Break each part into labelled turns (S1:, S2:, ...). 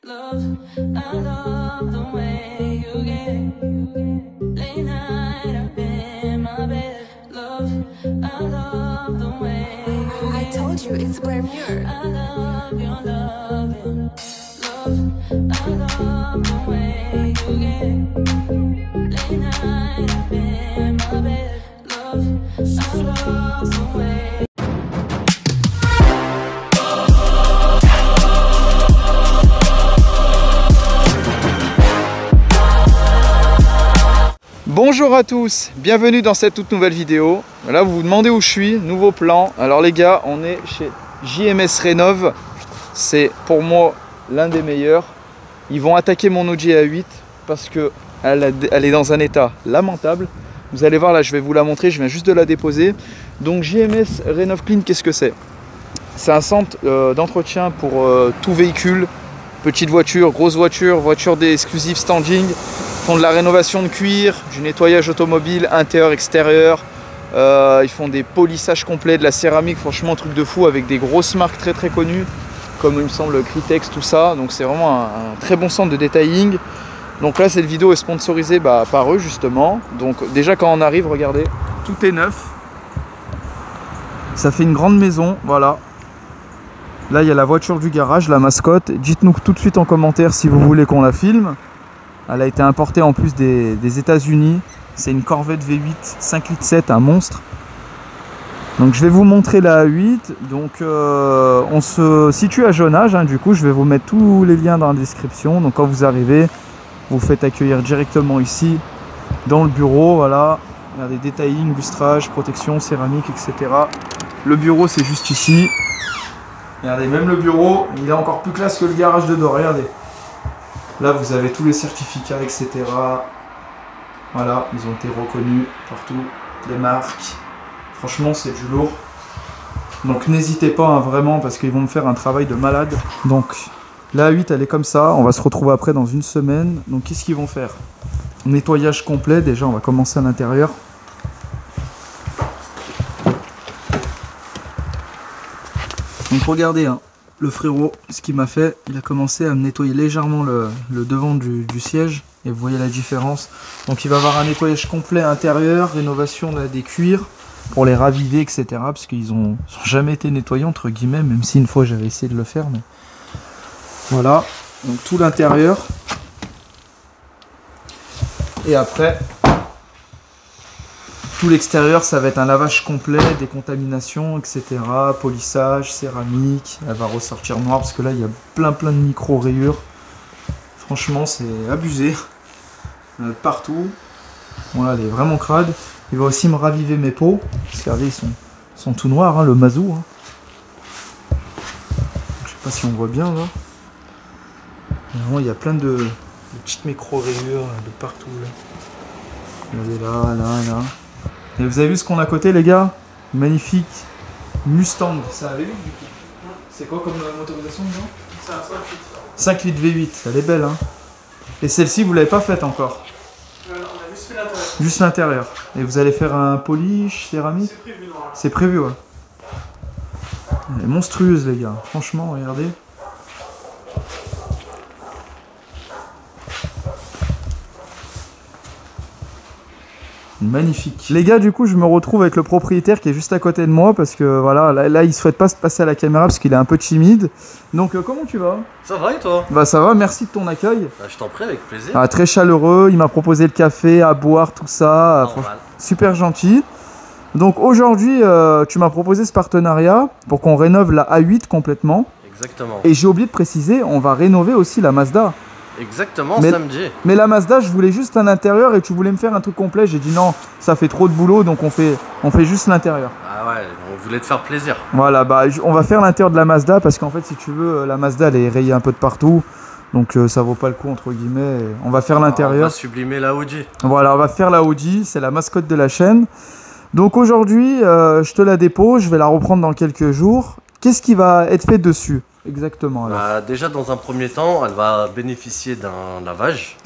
S1: Love, I love the way you get. Late night up in my bed. Love, I love the way you get.
S2: I told you it's Blair Muir.
S1: I love your loving. Love, I love the way you get. Late night up in my bed. Love, I love the way.
S3: Bonjour à tous, bienvenue dans cette toute nouvelle vidéo. Là vous vous demandez où je suis, nouveau plan. Alors les gars, on est chez JMS Rénov. C'est pour moi l'un des meilleurs. Ils vont attaquer mon Audi A8 parce que elle est dans un état lamentable. Vous allez voir là, je vais vous la montrer, je viens juste de la déposer. Donc JMS Rénov Clean, qu'est-ce que c'est? C'est un centre d'entretien pour tout véhicule, petite voiture, grosse voiture, voiture exclusive standing. Ils font de la rénovation de cuir, du nettoyage automobile, intérieur, extérieur. Ils font des polissages complets, de la céramique, franchement truc de fou avec des grosses marques très connues, comme il me semble Critex, tout ça. Donc c'est vraiment un très bon centre de detailing. Donc là cette vidéo est sponsorisée par eux justement. Donc déjà quand on arrive, regardez, tout est neuf. Ça fait une grande maison, voilà. Là il y a la voiture du garage, la mascotte. Dites-nous tout de suite en commentaire si vous voulez qu'on la filme. Elle a été importée en plus des États-Unis. C'est une Corvette V8 5,7 litres, un monstre. Donc je vais vous montrer la A8. Donc on se situe à Jonage, hein, du coup je vais vous mettre tous les liens dans la description. Donc quand vous arrivez, vous faites accueillir directement ici dans le bureau. Voilà, regardez, detailing, lustrage, protection, céramique, etc. Le bureau c'est juste ici. Regardez, même le bureau, il est encore plus classe que le garage de dehors, regardez. Là, vous avez tous les certificats, etc. Voilà, ils ont été reconnus partout, les marques. Franchement, c'est du lourd. Donc, n'hésitez pas, hein, vraiment, parce qu'ils vont me faire un travail de malade. Donc, la A8, elle est comme ça. On va se retrouver après dans une semaine. Donc, qu'est-ce qu'ils vont faire? Nettoyage complet. Déjà, on va commencer à l'intérieur. Donc, regardez, hein. Le frérot, ce qu'il m'a fait, il a commencé à me nettoyer légèrement le devant du siège. Et vous voyez la différence. Donc il va avoir un nettoyage complet intérieur, rénovation là, des cuirs pour les raviver, etc. Parce qu'ils n'ont jamais été nettoyés, entre guillemets, même si une fois j'avais essayé de le faire. Mais... Voilà, donc tout l'intérieur. Et après, tout l'extérieur, ça va être un lavage complet, décontamination, etc. Polissage, céramique. Elle va ressortir noire parce que là, il y a plein de micro-rayures. Franchement, c'est abusé. Partout. Voilà, elle est vraiment crade. Il va aussi me raviver mes pots. Parce que regardez, ils sont tout noirs, hein, le mazou. Hein. Je sais pas si on voit bien là. Vraiment, il y a plein de petites micro-rayures de partout. Là. Regardez là. Et vous avez vu ce qu'on a à côté, les gars? Magnifique Mustang. C'est un V8 du coup. C'est quoi comme motorisation dedans? C'est un 5 litres V8. Elle est belle, hein. Et celle-ci, vous l'avez pas faite encore?
S4: On a juste fait l'intérieur.
S3: Juste l'intérieur. Et vous allez faire un polish céramique?
S4: C'est prévu, non?
S3: C'est prévu, ouais. Elle est monstrueuse, les gars. Franchement, regardez. Magnifique. Les gars, du coup, je me retrouve avec le propriétaire qui est juste à côté de moi parce que voilà, là il souhaite pas se passer à la caméra parce qu'il est un peu timide. Donc, comment tu vas?
S4: Ça va et toi?
S3: Bah ça va, merci de ton accueil.
S4: Bah, je t'en prie, avec plaisir.
S3: Ah, très chaleureux, il m'a proposé le café, à boire, tout ça. Super gentil. Donc aujourd'hui, tu m'as proposé ce partenariat pour qu'on rénove la A8 complètement.
S4: Exactement.
S3: Et j'ai oublié de préciser, on va rénover aussi la Mazda.
S4: Exactement,
S3: mais,
S4: samedi.
S3: Mais la Mazda, je voulais juste un intérieur et tu voulais me faire un truc complet. J'ai dit non, ça fait trop de boulot, donc on fait juste l'intérieur.
S4: Ah ouais, on voulait te faire plaisir.
S3: Voilà, bah on va faire l'intérieur de la Mazda parce qu'en fait, si tu veux, la Mazda, elle est rayée un peu de partout. Donc ça vaut pas le coup, entre guillemets. On va faire l'intérieur.
S4: On va sublimer la Audi.
S3: Voilà, on va faire la Audi, c'est la mascotte de la chaîne. Donc aujourd'hui, je te la dépose, je vais la reprendre dans quelques jours. Qu'est-ce qui va être fait dessus exactement alors?
S4: Déjà, dans un premier temps, elle va bénéficier d'un lavage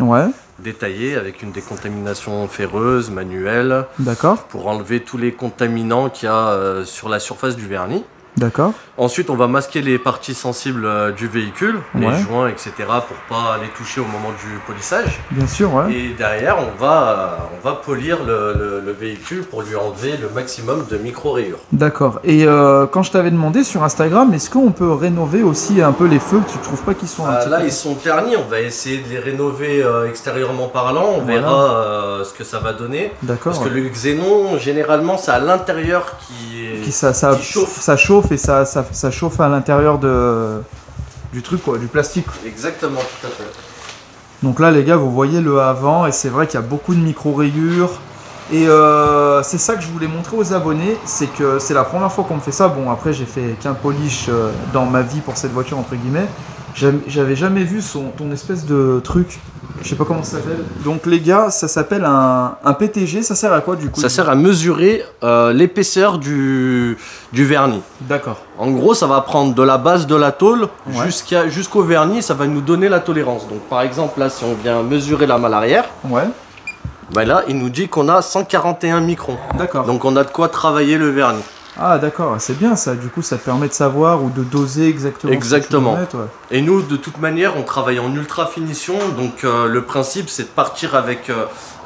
S4: détaillé avec une décontamination ferreuse, manuelle.
S3: D'accord.
S4: Pour enlever tous les contaminants qu'il y a sur la surface du vernis.
S3: D'accord.
S4: Ensuite, on va masquer les parties sensibles du véhicule, les joints, etc. pour pas les toucher au moment du polissage.
S3: Bien sûr, ouais.
S4: Et derrière, on va polir le véhicule pour lui enlever le maximum de micro-rayures.
S3: D'accord. Et quand je t'avais demandé sur Instagram, est-ce qu'on peut rénover aussi un peu les feux? Tu ne trouves pas qu'ils sont
S4: là, ils sont ternis. On va essayer de les rénover extérieurement parlant. On verra ce que ça va donner.
S3: D'accord.
S4: Parce que le xénon, généralement, c'est à l'intérieur qui chauffe.
S3: Ça chauffe et ça chauffe à l'intérieur du truc, quoi, du plastique.
S4: Exactement, tout à fait.
S3: Donc là, les gars, vous voyez le avant et c'est vrai qu'il y a beaucoup de micro-rayures. Et c'est ça que je voulais montrer aux abonnés, c'est que c'est la première fois qu'on me fait ça. Bon, après, j'ai fait qu'un polish dans ma vie pour cette voiture, entre guillemets. J'avais jamais vu ton espèce de truc. Je sais pas comment ça s'appelle. Donc les gars, ça s'appelle un PTG. Ça sert à quoi du coup?
S4: Ça sert à mesurer l'épaisseur du vernis.
S3: D'accord.
S4: En gros, ça va prendre de la base de la tôle jusqu'au vernis. Ça va nous donner la tolérance. Donc par exemple, là, si on vient mesurer la malle arrière, ben là, il nous dit qu'on a 141 microns. D'accord. Donc on a de quoi travailler le vernis.
S3: Ah d'accord, c'est bien ça, du coup ça te permet de savoir ou de doser exactement.
S4: Exactement. Et nous, de toute manière, on travaille en ultra finition, donc le principe c'est de partir avec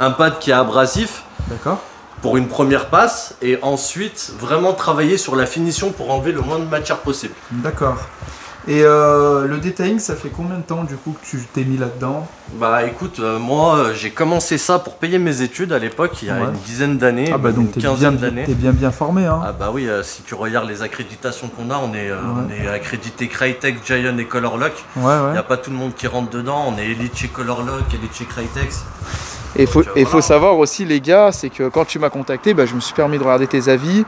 S4: un pad qui est abrasif.
S3: D'accord.
S4: Pour une première passe, et ensuite vraiment travailler sur la finition pour enlever le moins de matière possible.
S3: D'accord. Et le detailing, ça fait combien de temps du coup que tu t'es mis là-dedans?
S4: Bah écoute, moi j'ai commencé ça pour payer mes études à l'époque, il y a une dizaine d'années,
S3: donc
S4: une quinzaine d'années.
S3: T'es bien formé, hein?
S4: Ah bah oui, si tu regardes les accréditations qu'on a, on est accrédité Crytek, Giant et Colorlock. Il n'y a pas tout le monde qui rentre dedans, on est élite chez Colorlock, élite chez Crytek.
S3: Et il faut savoir aussi les gars, c'est que quand tu m'as contacté, je me suis permis de regarder tes avis.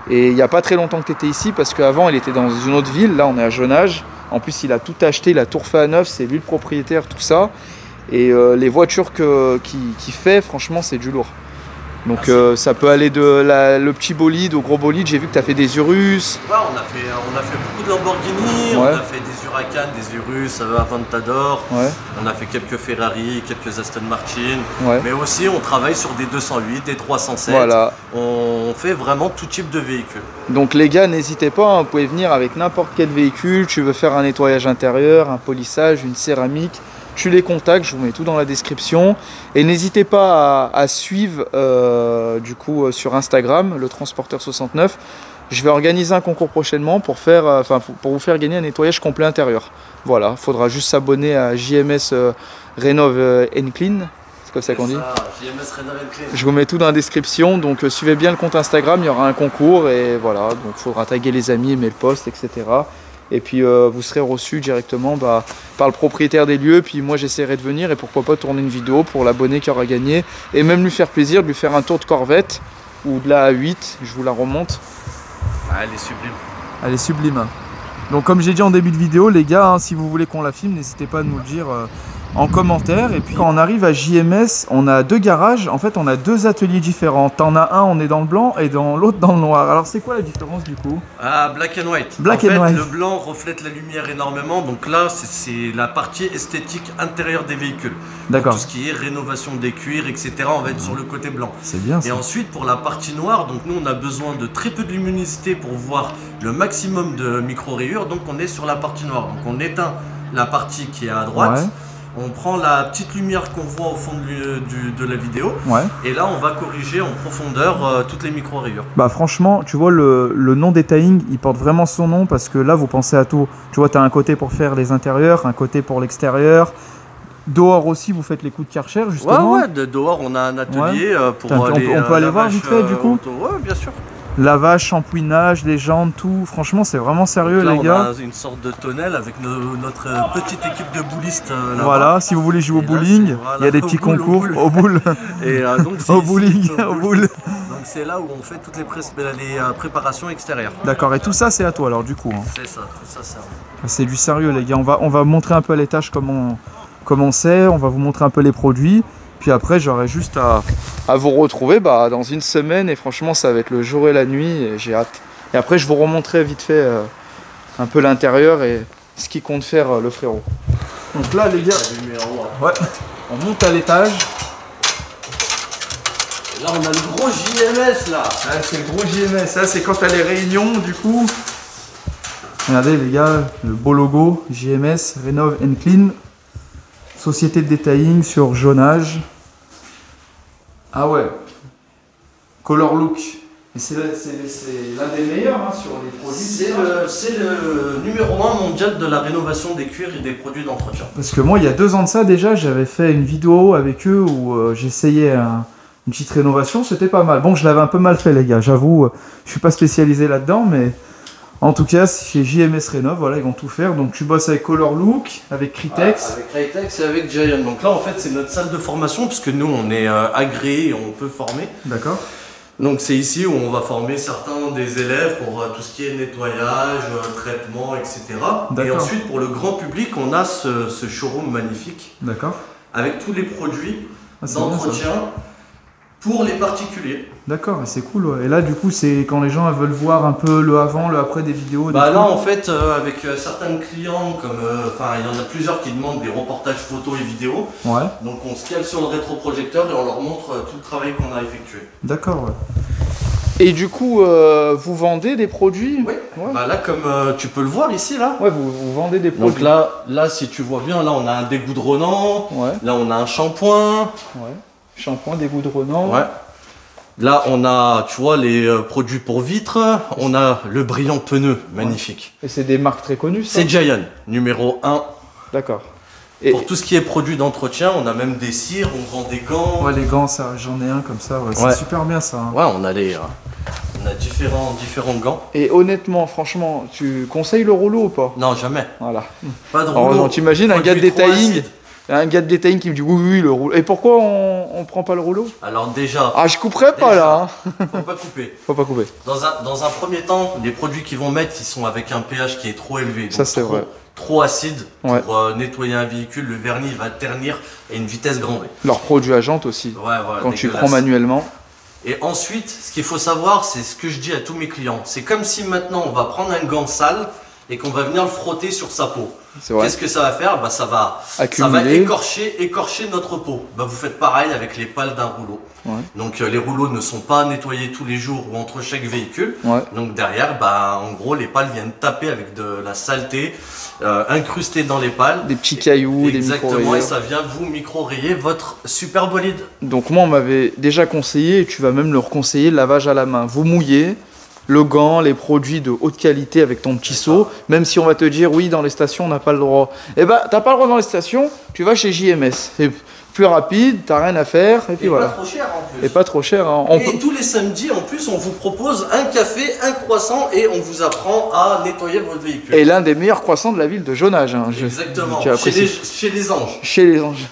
S3: Et il n'y a pas très longtemps que tu étais ici parce qu'avant il était dans une autre ville, là on est à Jonage. En plus il a tout acheté, il a tout refait à neuf, c'est lui le propriétaire, tout ça. Et les voitures qu'il fait, franchement c'est du lourd. Donc ça peut aller de le petit bolide au gros bolide. J'ai vu que tu as fait des Urus.
S4: Ouais, on a fait beaucoup de Lamborghini, on a fait des Huracan, des Urus, Aventador. On a fait quelques Ferrari, quelques Aston Martin. Mais aussi on travaille sur des 208, des 307. Voilà. On fait vraiment tout type de véhicule.
S3: Donc les gars, n'hésitez pas, hein, vous pouvez venir avec n'importe quel véhicule. Tu veux faire un nettoyage intérieur, un polissage, une céramique. Tu les contactes, je vous mets tout dans la description. Et n'hésitez pas à suivre du coup sur Instagram, le Transporteur69. Je vais organiser un concours prochainement pour vous faire gagner un nettoyage complet intérieur. Voilà, il faudra juste s'abonner à JMS Rénov Clean. C'est comme ça qu'on dit.
S4: JMS Rénov Clean.
S3: Je vous mets tout dans la description. Donc suivez bien le compte Instagram, il y aura un concours. Et voilà, donc il faudra taguer les amis, aimer le post, etc. Et puis vous serez reçu directement par le propriétaire des lieux. Puis moi j'essaierai de venir et pourquoi pas tourner une vidéo pour l'abonné qui aura gagné. Et même lui faire plaisir de lui faire un tour de Corvette ou de la A8, je vous la remonte.
S4: Ah, elle est sublime.
S3: Elle est sublime. Donc comme j'ai dit en début de vidéo, les gars, hein, si vous voulez qu'on la filme, n'hésitez pas à nous le dire en commentaire. Et puis quand on arrive à JMS, on a deux garages. En fait, on a deux ateliers différents. T'en as un, on est dans le blanc et dans l'autre dans le noir. Alors c'est quoi la différence du coup?
S4: Ah, black and white.
S3: Black and white.
S4: Le blanc reflète la lumière énormément. Donc là, c'est la partie esthétique intérieure des véhicules. D'accord. Tout ce qui est rénovation des cuirs, etc. On va être sur le côté blanc.
S3: C'est bien ça.
S4: Et ensuite, pour la partie noire, donc nous, on a besoin de très peu de luminosité pour voir le maximum de micro-rayures. Donc on est sur la partie noire. Donc on éteint la partie qui est à droite. On prend la petite lumière qu'on voit au fond de la vidéo et là on va corriger en profondeur toutes les micro-rayures. Bah
S3: franchement, tu vois le nom detailing, il porte vraiment son nom parce que là vous pensez à tout. Tu vois, tu as un côté pour faire les intérieurs, un côté pour l'extérieur. Dehors aussi, vous faites les coups de Karcher justement.
S4: Ouais, dehors on a un atelier pour
S3: on peut aller voir vite fait du coup.
S4: Ouais, bien sûr.
S3: Lavage, shampouinage, les jantes, tout. Franchement, c'est vraiment sérieux,
S4: là,
S3: les gars.
S4: On a une sorte de tonnelle avec notre petite équipe de boulistes.
S3: Voilà, si vous voulez jouer au bowling, il y a des petits concours au boule.
S4: Et donc,
S3: au bowling, au boule.
S4: Donc c'est là où on fait toutes les préparations extérieures.
S3: D'accord, et tout ça, c'est à toi alors, du coup. Hein.
S4: C'est ça, tout ça, c'est à moi.
S3: C'est du sérieux, les gars. On va montrer un peu à l'étage comment c'est. On va vous montrer un peu les produits. Puis après, j'aurai juste à vous retrouver dans une semaine. Et franchement, ça va être le jour et la nuit. Et j'ai hâte. Et après, je vous remontrerai vite fait un peu l'intérieur et ce qu'il compte faire le frérot. Donc là, les gars, on monte à l'étage.
S4: Et là, on a le gros JMS là.
S3: C'est le gros JMS. Ça, c'est quand tu as les réunions, du coup. Regardez les gars, le beau logo JMS Rénov Clean. Société de detailing sur jaunage. Ah ouais. Color look. Et c'est l'un des meilleurs hein, sur les produits.
S4: C'est le numéro 1 mondial de la rénovation des cuirs et des produits d'entretien.
S3: Parce que moi, il y a 2 ans de ça déjà, j'avais fait une vidéo avec eux où j'essayais une petite rénovation. C'était pas mal. Bon, je l'avais un peu mal fait, les gars. J'avoue, je suis pas spécialisé là-dedans, mais en tout cas, chez JMS Rénov, voilà, ils vont tout faire. Donc, tu bosses avec Color Look, avec Critex.
S4: Avec Critex et avec Giant. Donc là, en fait, c'est notre salle de formation, puisque nous, on est agréé et on peut former.
S3: D'accord.
S4: Donc c'est ici où on va former certains des élèves pour tout ce qui est nettoyage, traitement, etc. Et ensuite pour le grand public, on a ce showroom magnifique.
S3: D'accord.
S4: Avec tous les produits d'entretien pour les particuliers.
S3: D'accord, c'est cool. Ouais. Et là du coup c'est quand les gens veulent voir un peu le avant, le après des vidéos.
S4: Bah là en fait avec certains clients, comme il y en a plusieurs qui demandent des reportages photos et vidéos.
S3: Ouais.
S4: Donc on se cale sur le rétroprojecteur et on leur montre tout le travail qu'on a effectué.
S3: D'accord, ouais. Et du coup, vous vendez des produits?
S4: Oui. Ouais. Bah là, comme tu peux le voir ici, là.
S3: Ouais, vous vendez des produits.
S4: Donc là, si tu vois bien, là, on a un dégoudronnant. Ouais. Là, on a un shampoing.
S3: Ouais. Shampoing, dégoudronnant.
S4: Ouais. Là, on a, tu vois, les produits pour vitres. On a le brillant pneu, magnifique.
S3: Et c'est des marques très connues, ça?
S4: C'est Giant, numéro 1.
S3: D'accord.
S4: Et pour tout ce qui est produits d'entretien, on a même des cires, on vend des gants.
S3: Ouais, les gants, ça, j'en ai un comme ça. Ouais. C'est super bien, ça. Hein.
S4: Ouais, on a différents gants.
S3: Et honnêtement, franchement, tu conseilles le rouleau ou pas?
S4: Non, jamais.
S3: Voilà.
S4: Pas de rouleau.
S3: Alors, t'imagines un gars de detailing qui me dit oui, le rouleau. Et pourquoi on prend pas le rouleau?
S4: Alors déjà...
S3: Ah, je couperai pas là. Hein.
S4: Faut pas couper.
S3: Faut pas couper.
S4: Dans un premier temps, les produits qu'ils vont mettre, ils sont avec un pH qui est trop élevé.
S3: Ça, c'est vrai.
S4: Trop acide pour nettoyer un véhicule, le vernis va ternir à une vitesse grand V.
S3: Leur produit à jante aussi.
S4: Ouais,
S3: quand tu prends manuellement.
S4: Et ensuite, ce qu'il faut savoir, c'est ce que je dis à tous mes clients. C'est comme si maintenant on va prendre un gant sale et qu'on va venir le frotter sur sa peau. Qu'est-ce que ça va faire? Bah, ça va écorcher notre peau. Bah, vous faites pareil avec les pales d'un rouleau. Ouais. Donc les rouleaux ne sont pas nettoyés tous les jours ou entre chaque véhicule. Ouais. Donc derrière, bah, en gros, les pales viennent taper avec de la saleté incrustée dans les pales.
S3: Des petits cailloux, des micro-rayures.
S4: Exactement, et ça vient vous micro-rayer votre super bolide.
S3: Donc moi, on m'avait déjà conseillé, et tu vas même leur conseiller, le lavage à la main. Vous mouillez le gant, les produits de haute qualité avec ton petit seau, même si on va te dire oui, dans les stations on n'a pas le droit. Eh ben, t'as pas le droit dans les stations, tu vas chez JMS. C'est plus rapide, t'as rien à faire, et puis voilà.
S4: Pas trop cher en plus.
S3: Et pas trop cher. Hein.
S4: Et tous les samedis en plus, on vous propose un café, un croissant et on vous apprend à nettoyer votre véhicule.
S3: Et l'un des meilleurs croissants de la ville de jaunage. Hein.
S4: Exactement, chez les anges.
S3: Chez les anges.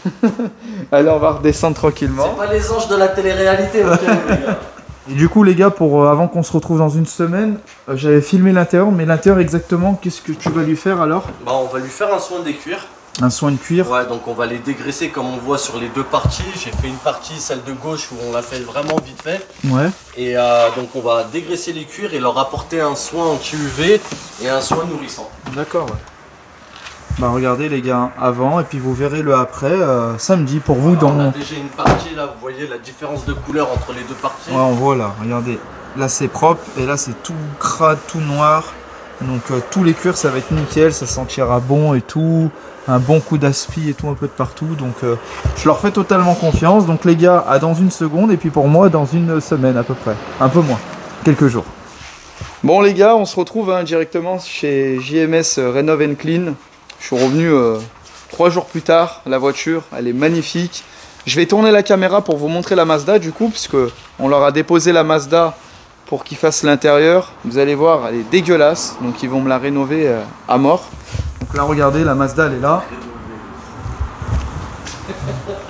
S3: Allez, on va redescendre tranquillement.
S4: C'est pas les anges de la télé-réalité, ok, les gars.
S3: Et du coup les gars, avant qu'on se retrouve dans une semaine, j'avais filmé l'intérieur, mais l'intérieur exactement, qu'est-ce que tu vas lui faire alors? Bah
S4: on va lui faire un soin des cuirs.
S3: Un soin de cuir?
S4: Ouais, donc on va les dégraisser comme on voit sur les deux parties. J'ai fait une partie, celle de gauche, où on l'a fait vraiment vite fait.
S3: Ouais.
S4: Et donc on va dégraisser les cuirs et leur apporter un soin anti-UV et un soin nourrissant.
S3: D'accord, ouais. Bah regardez les gars, avant et puis vous verrez le après samedi pour vous.
S4: On a déjà une partie là, vous voyez la différence de couleur entre les deux parties.
S3: Ouais, on voit là, regardez, là c'est propre et là c'est tout crade, tout noir. Donc tous les cuirs ça va être nickel, ça sentira bon et tout. Un bon coup d'aspi et tout un peu de partout. Donc je leur fais totalement confiance. Donc les gars, à dans une seconde et puis pour moi dans une semaine à peu près. Un peu moins, quelques jours. Bon les gars, on se retrouve directement chez JMS Rénov Clean. Je suis revenu 3 jours plus tard, la voiture, elle est magnifique. Je vais tourner la caméra pour vous montrer la Mazda du coup, puisque on leur a déposé la Mazda pour qu'ils fassent l'intérieur. Vous allez voir, elle est dégueulasse, donc ils vont me la rénover à mort. Donc là, regardez, la Mazda, elle est là.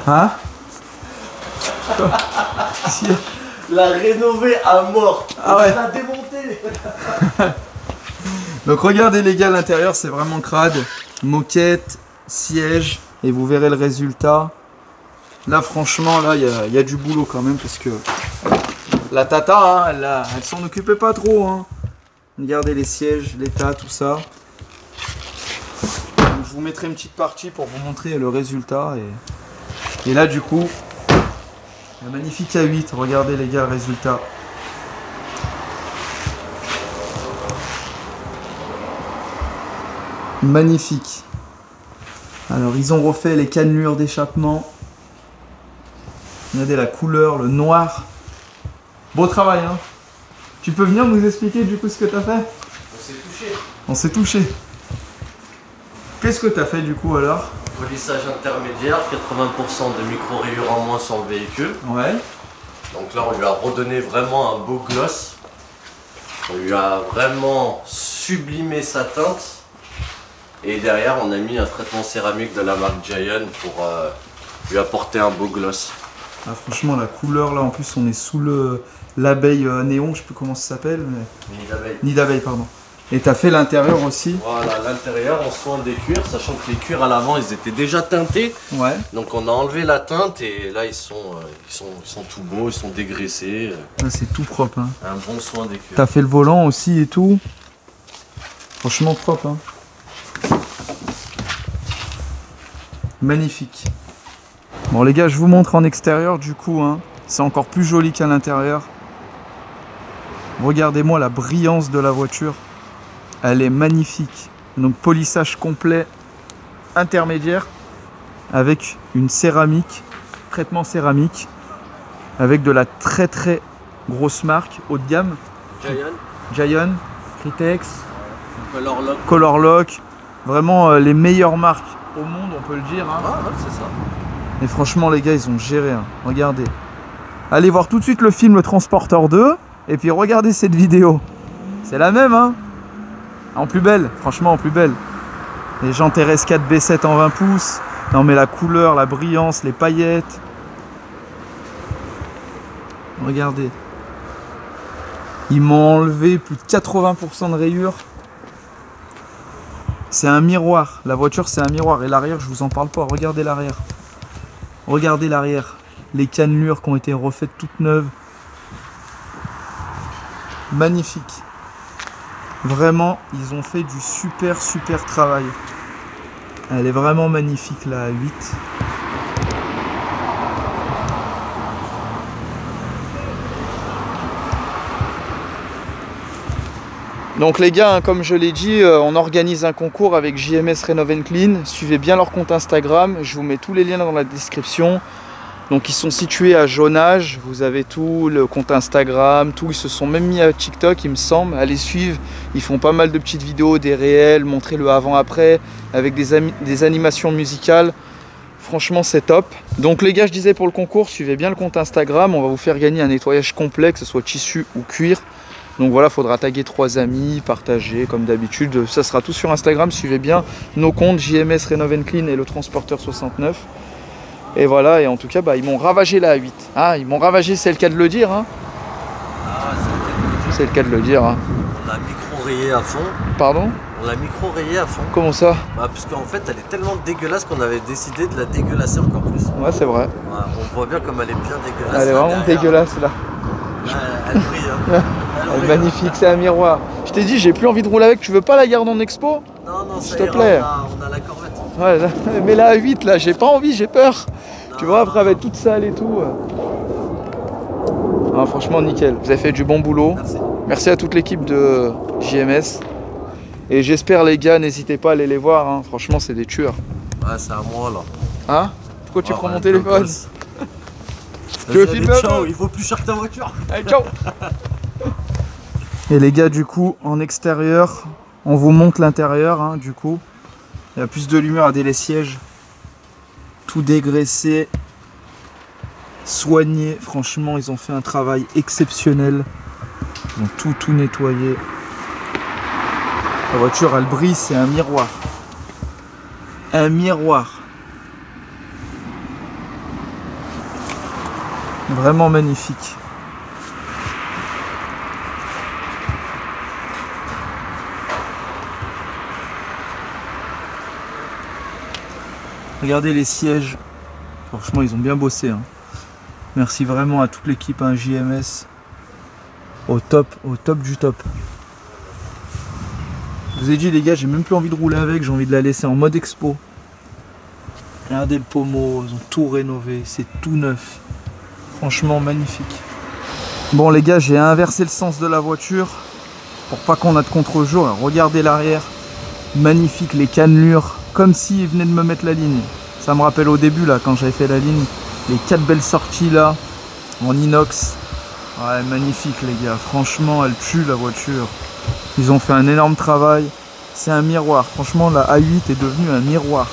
S3: Hein?
S4: La rénover à mort.
S3: Ah ouais.
S4: La démonter.
S3: Donc regardez les gars, l'intérieur c'est vraiment crade. Moquette, siège, et vous verrez le résultat. Là franchement, là il y a du boulot quand même, parce que la Tata, hein, elle s'en occupait pas trop. Hein. Regardez les sièges, l'état, tout ça. Donc, je vous mettrai une petite partie pour vous montrer le résultat. Et là du coup, un magnifique A8, regardez les gars le résultat. Magnifique. Alors ils ont refait les cannelures d'échappement. Regardez la couleur, le noir. Beau travail, hein. Tu peux venir nous expliquer du coup ce que tu as fait?
S4: On s'est touché.
S3: On s'est touché. Qu'est-ce que tu as fait du coup alors?
S4: Polissage intermédiaire, 80% de micro-rayures en moins sur le véhicule.
S3: Ouais.
S4: Donc là, on lui a redonné vraiment un beau gloss. On lui a vraiment sublimé sa teinte. Et derrière, on a mis un traitement céramique de la marque Giant pour lui apporter un beau gloss.
S3: Ah, franchement, la couleur là, en plus, on est sous l'abeille néon, je sais plus comment ça s'appelle. Mais...
S4: Nid d'abeille.
S3: Nid d'abeille, pardon. Et tu as fait l'intérieur aussi.
S4: Voilà, l'intérieur en soin des cuirs, sachant que les cuirs à l'avant, ils étaient déjà teintés.
S3: Ouais.
S4: Donc on a enlevé la teinte et là, ils sont tout beaux, ils sont dégraissés.
S3: Ah, c'est tout propre. Hein.
S4: Un bon soin des cuirs.
S3: Tu as fait le volant aussi et tout. Franchement propre. Hein. Magnifique. Bon les gars, je vous montre en extérieur du coup. Hein. C'est encore plus joli qu'à l'intérieur. Regardez-moi la brillance de la voiture. Elle est magnifique. Donc polissage complet intermédiaire avec une céramique, traitement céramique avec de la très très grosse marque haut de gamme. Giant, Critex, Color Lock. Vraiment les meilleures marques au monde, on peut le dire. Hein.
S4: Ah, c'est ça.
S3: Et franchement les gars, ils ont géré. Hein. Regardez. Allez voir tout de suite le film Le Transporteur 2 et puis regardez cette vidéo. C'est la même, hein. En plus belle, franchement en plus belle. Les jantes RS4 B7 en 20 pouces. Non mais la couleur, la brillance, les paillettes. Regardez. Ils m'ont enlevé plus de 80% de rayures. C'est un miroir. La voiture c'est un miroir. Et l'arrière, je vous en parle pas. Regardez l'arrière. Regardez l'arrière. Les cannelures qui ont été refaites toutes neuves. Magnifique. Vraiment, ils ont fait du super travail. Elle est vraiment magnifique la A8. Donc les gars, hein, comme je l'ai dit, on organise un concours avec JMS Renov & Clean. Suivez bien leur compte Instagram. Je vous mets tous les liens dans la description. Donc ils sont situés à Jonage, vous avez tout, le compte Instagram, tout, ils se sont même mis à TikTok il me semble, allez suivre, ils font pas mal de petites vidéos, des réels, montrer le avant-après, avec des animations musicales, franchement c'est top. Donc les gars, je disais pour le concours, suivez bien le compte Instagram, on va vous faire gagner un nettoyage complet, que ce soit tissu ou cuir. Donc voilà, il faudra taguer 3 amis, partager comme d'habitude, ça sera tout sur Instagram, suivez bien nos comptes JMS Renov & Clean et le Transporteur 69. Et voilà, et en tout cas, bah, ils m'ont ravagé la A8. Ah, ils m'ont ravagé, c'est le cas de le dire. Hein.
S4: Ah,
S3: c'est le cas de le dire. Hein.
S4: On l'a micro-rayé à fond.
S3: Pardon?
S4: On l'a micro-rayé à fond.
S3: Comment ça?
S4: Bah, parce qu'en fait, elle est tellement dégueulasse qu'on avait décidé de la dégueulasser encore plus.
S3: Ouais, c'est vrai.
S4: Ouais, on voit bien comme elle est bien dégueulasse.
S3: Elle est vraiment dégueulasse là.
S4: Ouais, elle brille. Hein.
S3: Elle est magnifique, c'est un miroir. Je t'ai dit, j'ai plus envie de rouler avec. Tu veux pas la garder en expo?
S4: Non,
S3: s'il te plaît.
S4: On a la Corvette.
S3: Ouais, mais la A8 là, j'ai pas envie, j'ai peur. Tu vois, après, elle va être toute sale et tout. Ah, franchement, nickel. Vous avez fait du bon boulot.
S4: Merci.
S3: Merci à toute l'équipe de JMS. Et j'espère, les gars, n'hésitez pas à aller les voir. Hein. Franchement, c'est des tueurs.
S4: Ouais, c'est à moi là.
S3: Hein? Pourquoi tu prends
S4: ouais,
S3: mon téléphone? Tu veux filmer?
S4: Ciao, il vaut plus cher que ta voiture.
S3: Allez, ciao. Et les gars, du coup, en extérieur, on vous montre l'intérieur. Hein, du coup, il y a plus de lumière. Regardez les sièges. Tout dégraissé, soigné. Franchement, ils ont fait un travail exceptionnel. Ils ont tout nettoyé. La voiture, elle brille, c'est un miroir. Un miroir. Vraiment magnifique. Regardez les sièges, franchement ils ont bien bossé. Hein. Merci vraiment à toute l'équipe, hein, JMS, au top du top. Je vous ai dit les gars, j'ai même plus envie de rouler avec, j'ai envie de la laisser en mode expo. Regardez le pommeau, ils ont tout rénové, c'est tout neuf. Franchement magnifique. Bon les gars, j'ai inversé le sens de la voiture pour pas qu'on ait de contre-jour. Regardez l'arrière. Magnifique, les cannelures, comme s'ils venaient de me mettre la ligne. Ça me rappelle au début, là, quand j'avais fait la ligne, les 4 belles sorties, là, en inox. Ouais, magnifique, les gars. Franchement, elle tue, la voiture. Ils ont fait un énorme travail. C'est un miroir. Franchement, la A8 est devenue un miroir.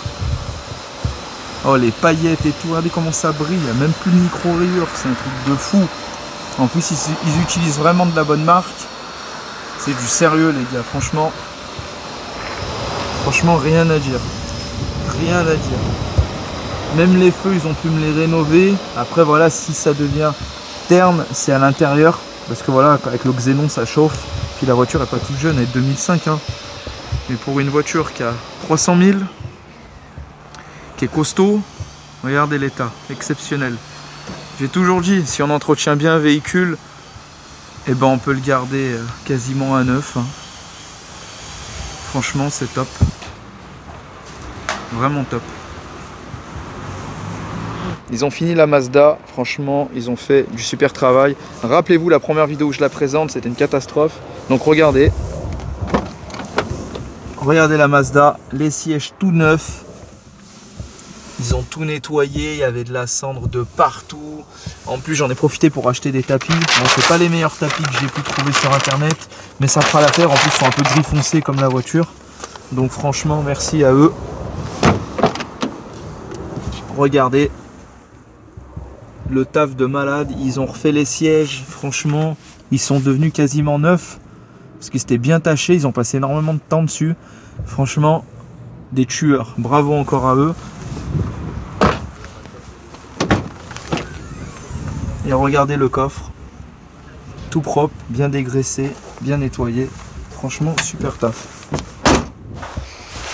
S3: Oh, les paillettes et tout. Regardez comment ça brille. Il n'y a même plus de micro-rayures. C'est un truc de fou. En plus, ils utilisent vraiment de la bonne marque. C'est du sérieux, les gars. Franchement, rien à dire. Rien à dire. Même les feux, ils ont pu me les rénover. Après, voilà, si ça devient terne, c'est à l'intérieur. Parce que voilà, avec le xénon, ça chauffe. Puis la voiture n'est pas toute jeune, elle est 2005. Hein. Mais pour une voiture qui a 300 000, qui est costaud, regardez l'état, exceptionnel. J'ai toujours dit, si on entretient bien un véhicule, eh ben on peut le garder quasiment à neuf. Hein. Franchement, c'est top. Vraiment top. Ils ont fini la Mazda, franchement, ils ont fait du super travail. Rappelez-vous, la première vidéo où je la présente, c'était une catastrophe. Donc regardez. Regardez la Mazda, les sièges tout neufs. Ils ont tout nettoyé, il y avait de la cendre de partout. En plus, j'en ai profité pour acheter des tapis. Bon, c'est pas les meilleurs tapis que j'ai pu trouver sur internet, mais ça fera l'affaire. En plus, ils sont un peu gris foncé comme la voiture. Donc franchement, merci à eux. Regardez. Le taf de malade, ils ont refait les sièges, franchement, ils sont devenus quasiment neufs, parce que c'était bien taché, ils ont passé énormément de temps dessus, franchement, des tueurs, bravo encore à eux. Et regardez le coffre, tout propre, bien dégraissé, bien nettoyé, franchement, super taf.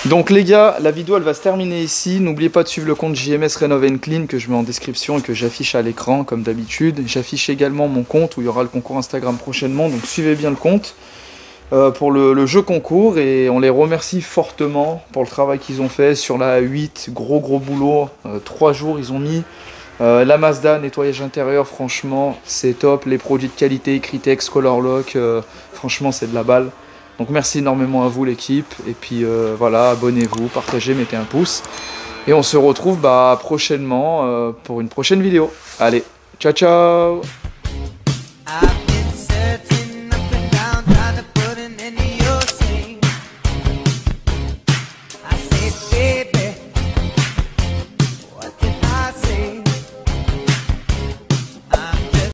S3: Donc les gars, la vidéo elle va se terminer ici. N'oubliez pas de suivre le compte JMS Renov & Clean que je mets en description et que j'affiche à l'écran comme d'habitude. J'affiche également mon compte où il y aura le concours Instagram prochainement, donc suivez bien le compte pour le jeu concours. Et on les remercie fortement pour le travail qu'ils ont fait sur la A8. Gros boulot, 3 jours ils ont mis. La Mazda, nettoyage intérieur, franchement c'est top. Les produits de qualité, Critex, Color Lock, franchement c'est de la balle. Donc merci énormément à vous l'équipe, et puis voilà, abonnez-vous, partagez, mettez un pouce, et on se retrouve prochainement pour une prochaine vidéo. Allez, ciao ciao.